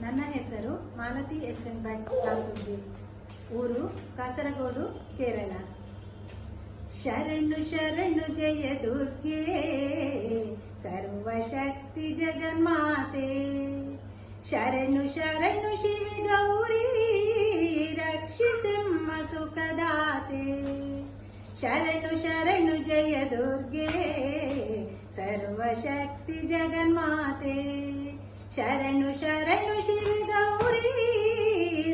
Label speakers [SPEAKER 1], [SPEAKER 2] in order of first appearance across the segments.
[SPEAKER 1] ನನ್ನ ಹೆಸರು ಮಾಲತಿ ಎಸ್.ಎನ್. ಭಟ್ ಲಾಲ್ಗುಂಜಿ. ಊರು ಕಾಸರಗೋಡು, ಕೇರಳ. ಶರಣು ಶರಣು ಜಯ ದುರ್ಗೆ ಸರ್ವಶಕ್ತಿ ಜಗನ್ಮಾತೆ. ಶರಣು ಶರಣು ಶಿವೆ ಗೌರಿ ರಕ್ಷಿಸೆಮ್ಮ ಸುಖದಾತೆ. ಶರಣು ಶರಣು ಜಯ ದುರ್ಗೆ ಸರ್ವಶಕ್ತಿ ಜಗನ್ಮಾತೆ. ಶರಣು ಶರಣು ಶಿವೆ ಗೌರಿ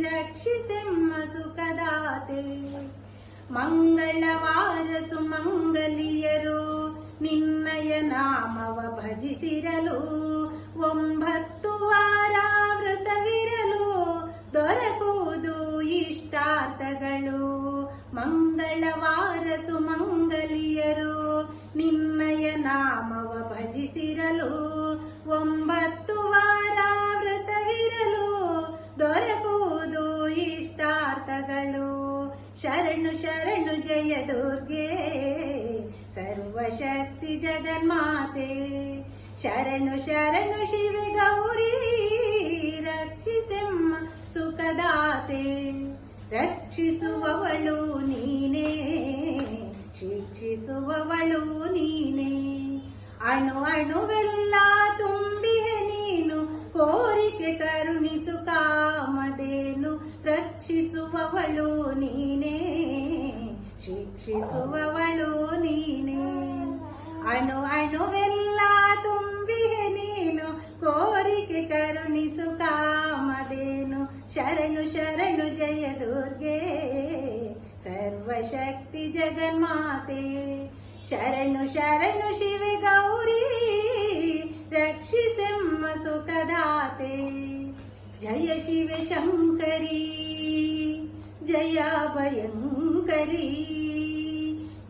[SPEAKER 1] ರಕ್ಷಿಸೆಮ್ಮ ಸುಖದಾತೆ. ಮಂಗಳವಾರ ಸುಮಂಗಲಿಯರು ನಿನ್ನಯ ನಾಮವ ಭಜಿಸಿರಲು. 9 ವಾರ ವ್ರತವಿರಲು ದೊರಕುವುದು ಇಷ್ಟಾರ್ಥಗಳು. ಮಂಗಳವಾರ ಸುಮಂಗಲಿಯರು ನಿನ್ನಯ ನಾಮವ ಭಜಿಸಿರಲು. 9 ವಾರ ವ್ರತವಿರಲು ದೊರಕುವುದು ಇಷ್ಟಾರ್ಥಗಳು. ಶರಣು ಶರಣು ಜಯ ದುರ್ಗೆ ಸರ್ವಶಕ್ತಿ ಜಗನ್ಮಾತೆ. ಶರಣು ಶರಣು ಶಿವೆ ಗೌರಿ ರಕ್ಷಿಸೆಮ್ಮ ಸುಖದಾತೆ. ರಕ್ಷಿಸುವವಳು ನೀನೇ, ಶಿಕ್ಷಿಸುವವಳು ನೀನೇ. ಅಣು ಅಣುವೆಲ್ಲ ತುಂಬಿಹೆ ನೀನು, ಕೋರಿಕೆ ಕರುಣಿಸು ಕಾಮಧೇನು. ರಕ್ಷಿಸುವವಳು ನೀನೇ, ಶಿಕ್ಷಿಸುವವಳು ನೀನೇ. ಅಣು ಅಣುವೆಲ್ಲ ತುಂಬಿಹೆ ನೀನು, ಕೋರಿಕೆ ಕರುಣಿಸು ಕಾಮಧೇನು. ಶರಣು ಶರಣು ಜಯ ದುರ್ಗೆ ಸರ್ವಶಕ್ತಿ ಜಗನ್ಮಾತೆ. ಶರಣು ಶರಣು ಶಿವೆ ಗೌರಿ ರಕ್ಷಿಸೆಮ್ಮ ಸುಖದಾತೆ. ಜಯ ಶಿವೆ ಶಂಕರಿ ಜಯ ಭಯಂಕರಿ.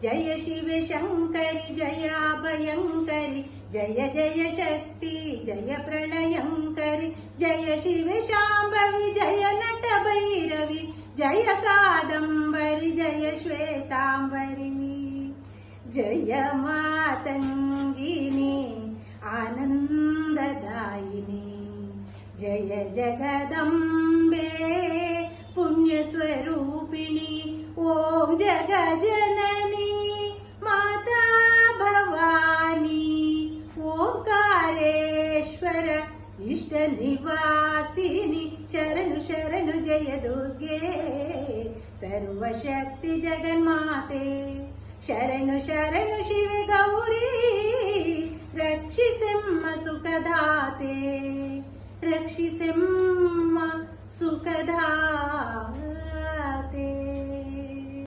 [SPEAKER 1] ಜಯ ಶಿವೆ ಶಂಕರಿ ಜಯ ಭಯಂಕರಿ. ಜಯ ಜಯ ಶಕ್ತಿ ಜಯ ಪ್ರಳಯಂಕರಿ. ಜಯ ಶಿವೆ ಶಾಂಭವಿ ಜಯ ನಟ ಭೈರವಿ. ಜಯ ಕಾದಂಬರಿ ಜಯ ಶ್ವೇತಾಂಬರಿ. ಜಯ ಮಾತಂಗಿನಿ ಆನಂದದಾಯಿನಿ. ಜಯ ಜಗದಂಬೆ ಪುಣ್ಯ ಸ್ವರೂಪಿಣಿ. ಓಂ ಜಗ ಜನನಿ ಮಾತಾ ಭವಾನಿ. ಓಂಕಾರೇಶ್ವರ ಇಷ್ಟ ನಿವಾಸಿನಿ. ಶರಣು ಶರಣು ಜಯ ದುರ್ಗೆ ಸರ್ವಶಕ್ತಿ ಜಗನ್ಮಾತೆ. ಶರಣು ಶರಣು ಶಿವೆ ಗೌರಿ ರಕ್ಷಿಸೆಮ್ಮ ಸುಖದಾತೆ. ರಕ್ಷಿಸೆಮ್ಮ ಸುಖದಾತೆ.